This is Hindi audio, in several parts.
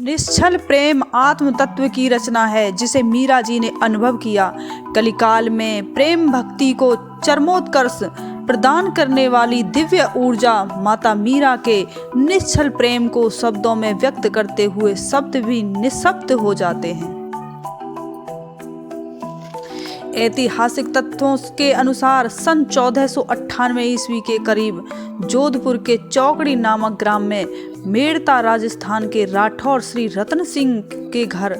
निश्चल प्रेम आत्म तत्व की रचना है जिसे मीरा जी ने अनुभव किया। कलिकाल में प्रेम भक्ति को चरमोत्कर्ष प्रदान करने वाली दिव्य ऊर्जा माता मीरा के निश्चल प्रेम को शब्दों में व्यक्त करते हुए शब्द भी निःशब्द हो जाते हैं। ऐतिहासिक तथ्यों के अनुसार सन 1498 ईस्वी के करीब जोधपुर के चौकड़ी नामक ग्राम में मेड़ता राजस्थान के राठौर श्री रतन सिंह के घर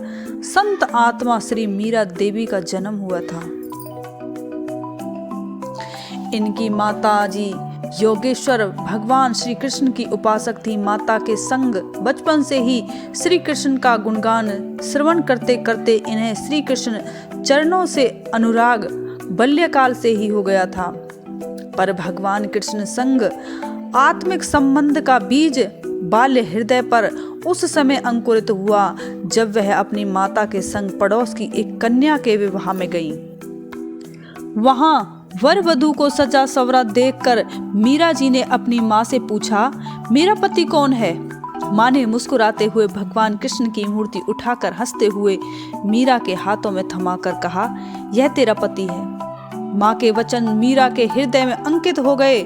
संत आत्मा श्री मीरा देवी का जन्म हुआ था। इनकी माता जी योगेश्वर भगवान श्री कृष्ण की उपासक थी। माता के संग बचपन से ही श्री कृष्ण का गुणगान श्रवण करते करते इन्हें श्री कृष्ण चरणों से अनुराग बाल्यकाल से ही हो गया था। पर भगवान कृष्ण संग आत्मिक संबंध का बीज बाल्य हृदय पर उस समय अंकुरित हुआ जब वह अपनी माता के संग पड़ोस की एक कन्या के विवाह में गई। वहां वर वधू को सजा सवरा देखकर मीरा जी ने अपनी माँ से पूछा, मेरा पति कौन है? माँ ने मुस्कुराते हुए भगवान कृष्ण की मूर्ति उठाकर हंसते हुए मीरा के हाथों में थमाकर कहा, यह तेरा पति है। माँ के वचन मीरा के हृदय में अंकित हो गए।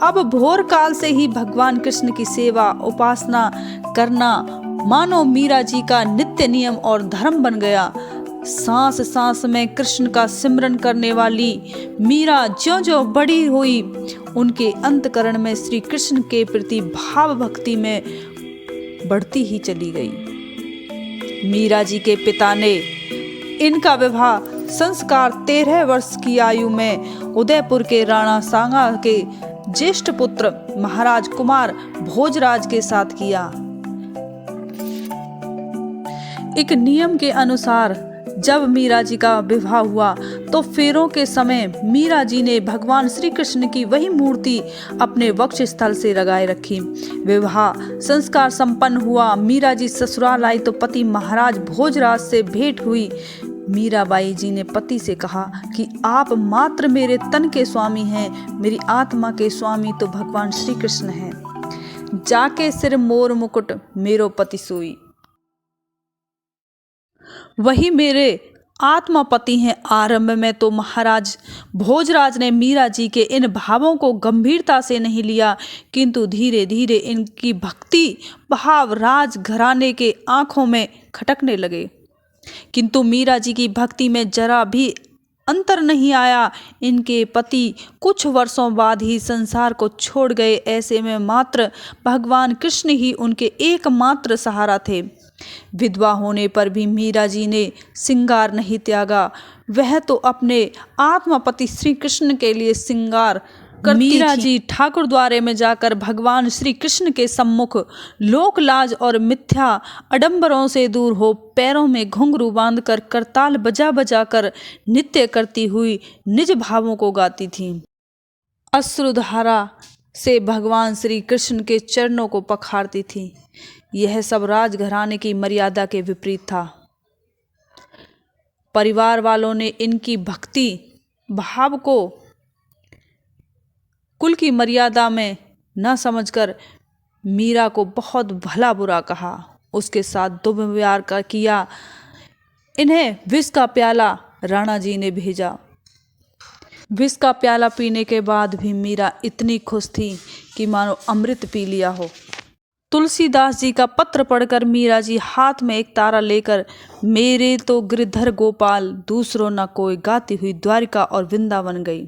अब भोर काल से ही भगवान कृष्ण की सेवा उपासना करना मानो मीरा जी का नित्य नियम और धर्म बन गया। सांस सांस में कृष्ण का सिमरन करने वाली मीरा ज्यों ज्यों बड़ी हुई उनके अंतकरण में श्री कृष्ण के प्रति भाव भक्ति में बढ़ती ही चली गई। मीरा जी के पिता ने इनका विवाह संस्कार 13 वर्ष की आयु में उदयपुर के राणा सांगा के ज्येष्ठ पुत्र महाराज कुमार भोजराज के साथ किया। एक नियम के अनुसार जब मीरा जी का विवाह हुआ तो फेरों के समय मीरा जी ने भगवान श्री कृष्ण की वही मूर्ति अपने वक्ष स्थल से लगाए रखी। विवाह संस्कार संपन्न हुआ। मीरा जी ससुराल आई तो पति महाराज भोजराज से भेंट हुई। मीराबाई जी ने पति से कहा कि आप मात्र मेरे तन के स्वामी हैं, मेरी आत्मा के स्वामी तो भगवान श्री कृष्ण हैं। जाके सिर मोर मुकुट मेरो पति सोई, वही मेरे आत्मा पति हैं। आरंभ में तो महाराज भोजराज ने मीरा जी के इन भावों को गंभीरता से नहीं लिया, किंतु धीरे धीरे इनकी भक्ति भाव राज घराने के आंखों में खटकने लगे। किंतु मीरा जी की भक्ति में जरा भी अंतर नहीं आया। इनके पति कुछ वर्षों बाद ही संसार को छोड़ गए। ऐसे में मात्र भगवान कृष्ण ही उनके एकमात्र सहारा थे। विधवा होने पर भी मीरा जी ने श्रृंगार नहीं त्यागा। वह तो अपने आत्मापति श्री कृष्ण के लिए श्रृंगार करती मीरा जी ठाकुर द्वारे में जाकर भगवान श्री कृष्ण के सम्मुख लोक लाज और मिथ्या अडंबरों से दूर हो पैरों में घुंघरू बांधकर करताल बजा बजा कर नृत्य करती हुई निज भावों को गाती थी। अश्रुधारा से भगवान श्री कृष्ण के चरणों को पखारती थी। यह सब राजघराने की मर्यादा के विपरीत था। परिवार वालों ने इनकी भक्ति भाव को कुल की मर्यादा में न समझकर मीरा को बहुत भला बुरा कहा, उसके साथ दुर्व्यवहार का किया। इन्हें विष का प्याला राणा जी ने भेजा। विष का प्याला पीने के बाद भी मीरा इतनी खुश थी कि मानो अमृत पी लिया हो। तुलसीदास जी का पत्र पढ़कर मीरा जी हाथ में एक तारा लेकर मेरे तो गिरधर गोपाल दूसरों न कोई गाती हुई द्वारिका और वृंदावन गई।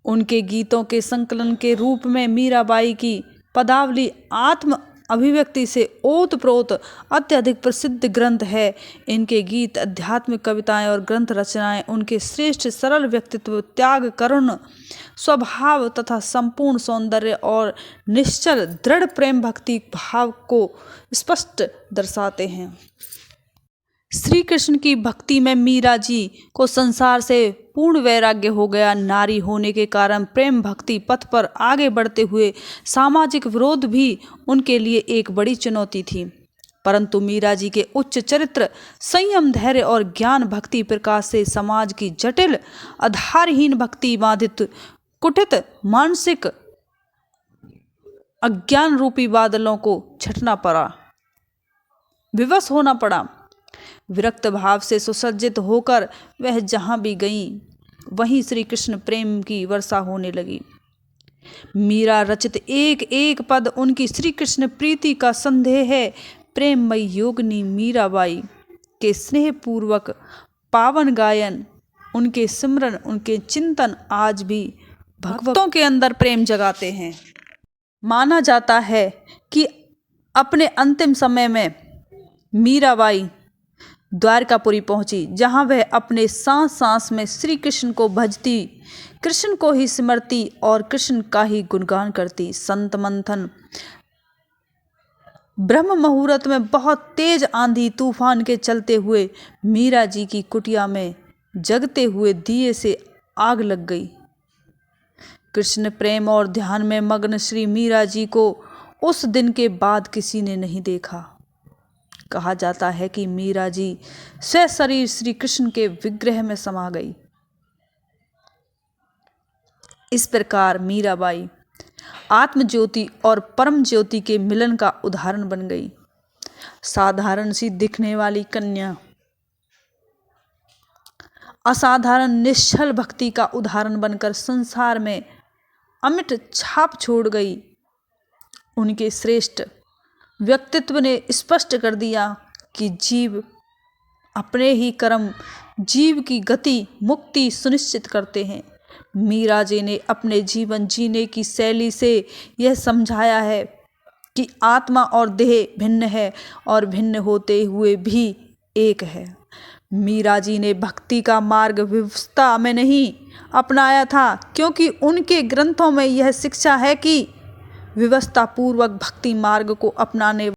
उनके गीतों के संकलन के रूप में मीराबाई की पदावली आत्म अभिव्यक्ति से ओतप्रोत अत्यधिक प्रसिद्ध ग्रंथ है। इनके गीत आध्यात्मिक कविताएं और ग्रंथ रचनाएं उनके श्रेष्ठ सरल व्यक्तित्व, त्याग, करुण स्वभाव तथा संपूर्ण सौंदर्य और निश्चल दृढ़ प्रेम भक्ति भाव को स्पष्ट दर्शाते हैं। श्री कृष्ण की भक्ति में मीरा जी को संसार से पूर्ण वैराग्य हो गया। नारी होने के कारण प्रेम भक्ति पथ पर आगे बढ़ते हुए सामाजिक विरोध भी उनके लिए एक बड़ी चुनौती थी। परंतु मीरा जी के उच्च चरित्र, संयम, धैर्य और ज्ञान भक्ति प्रकाश से समाज की जटिल आधारहीन भक्ति बाधित कुटित मानसिक अज्ञान रूपी बादलों को छटना पड़ा, विवश होना पड़ा। विरक्त भाव से सुसज्जित होकर वह जहाँ भी गईं, वहीं श्री कृष्ण प्रेम की वर्षा होने लगी। मीरा रचित एक एक पद उनकी श्री कृष्ण प्रीति का संदेह है। प्रेममयी योगिनी मीराबाई के स्नेह पूर्वक पावन गायन, उनके सिमरन, उनके चिंतन आज भी भक्तों के अंदर प्रेम जगाते हैं। माना जाता है कि अपने अंतिम समय में मीराबाई द्वारकापुरी पहुंची, जहां वह अपने सांस सांस में श्री कृष्ण को भजती, कृष्ण को ही सिमरती और कृष्ण का ही गुणगान करती। संत मंथन ब्रह्म मुहूर्त में बहुत तेज आंधी तूफान के चलते हुए मीरा जी की कुटिया में जगते हुए दिए से आग लग गई। कृष्ण प्रेम और ध्यान में मग्न श्री मीरा जी को उस दिन के बाद किसी ने नहीं देखा। कहा जाता है कि मीरा जी स्व शरीर श्री कृष्ण के विग्रह में समा गई। इस प्रकार मीराबाई आत्म ज्योति और परम ज्योति के मिलन का उदाहरण बन गई। साधारण सी दिखने वाली कन्या असाधारण निश्चल भक्ति का उदाहरण बनकर संसार में अमिट छाप छोड़ गई। उनके श्रेष्ठ व्यक्तित्व ने स्पष्ट कर दिया कि जीव अपने ही कर्म जीव की गति मुक्ति सुनिश्चित करते हैं। मीरा जी ने अपने जीवन जीने की शैली से यह समझाया है कि आत्मा और देह भिन्न है और भिन्न होते हुए भी एक है। मीरा जी ने भक्ति का मार्ग विवशता में नहीं अपनाया था, क्योंकि उनके ग्रंथों में यह शिक्षा है कि विवशता पूर्वक भक्ति मार्ग को अपनाने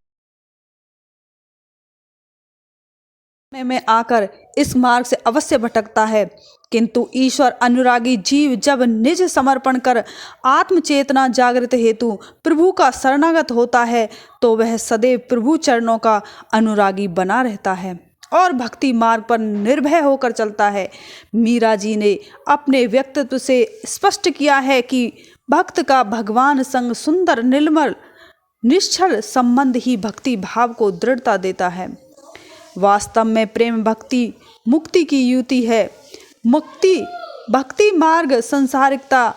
में आकर इस मार्ग से अवश्य भटकता है, किंतु ईश्वर अनुरागी जीव जब निज समर्पण कर आत्मचेतना जागृत हेतु प्रभु का शरणागत होता है तो वह सदैव प्रभु चरणों का अनुरागी बना रहता है और भक्ति मार्ग पर निर्भय होकर चलता है। मीरा जी ने अपने व्यक्तित्व से स्पष्ट किया है कि भक्त का भगवान संग सुंदर निर्मल निश्चल संबंध ही भक्ति भाव को दृढ़ता देता है। वास्तव में प्रेम भक्ति मुक्ति की युति है। भक्ति मार्ग संसारिकता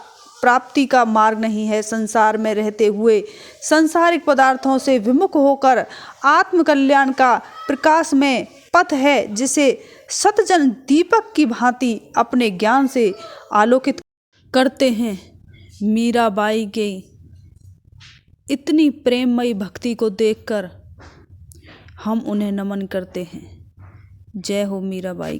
प्राप्ति का मार्ग नहीं है। संसार में रहते हुए सांसारिक पदार्थों से विमुख होकर आत्मकल्याण का प्रकाश में पथ है, जिसे सतजन दीपक की भांति अपने ज्ञान से आलोकित करते हैं। मीराबाई के इतनी प्रेममयी भक्ति को देखकर हम उन्हें नमन करते हैं। जय हो मीराबाई की।